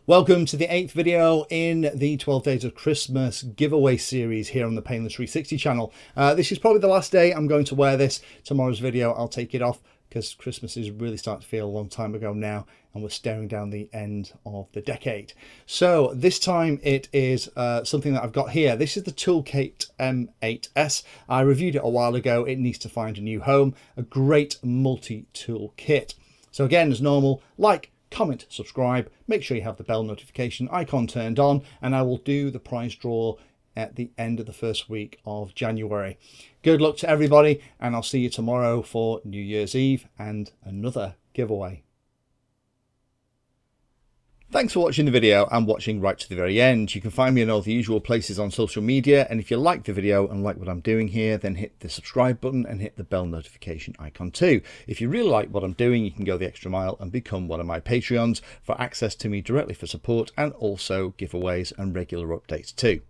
Welcome to the 8th video in the 12 Days of Christmas giveaway series here on the Painless 360 channel. This is probably the last day I'm going to wear this. Tomorrow's video I'll take it off because Christmas is really starting to feel a long time ago now and we're staring down the end of the decade. So this time it is something that I've got here. This is the Toolkit M8S. I reviewed it a while ago. It needs to find a new home. A great multi-tool kit. So again, as normal, like, comment, subscribe, make sure you have the bell notification icon turned on, and I will do the prize draw at the end of the first week of January. Good luck to everybody, and I'll see you tomorrow for New Year's Eve and another giveaway. Thanks for watching the video and watching right to the very end. You can find me in all the usual places on social media, and if you like the video and like what I'm doing here, then hit the subscribe button and hit the bell notification icon too. If you really like what I'm doing, you can go the extra mile and become one of my Patreons for access to me directly for support and also giveaways and regular updates too.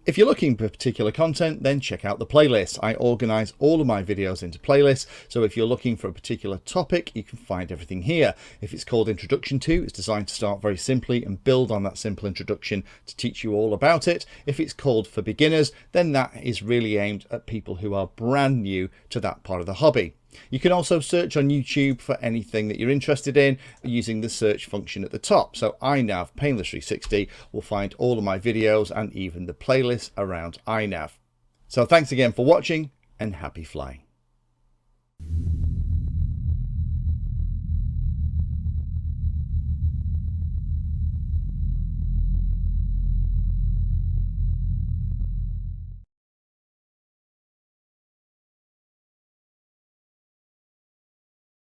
If you're looking for particular content, then check out the playlist. I organise all of my videos into playlists, so if you're looking for a particular topic, you can find everything here. If it's called Introduction To, it's designed to start very simply and build on that simple introduction to teach you all about it. If it's called For Beginners, then that is really aimed at people who are brand new to that part of the hobby. You can also search on YouTube for anything that you're interested in using the search function at the top. So iNav Painless 360 will find all of my videos and even the playlist around iNav. So thanks again for watching and happy flying.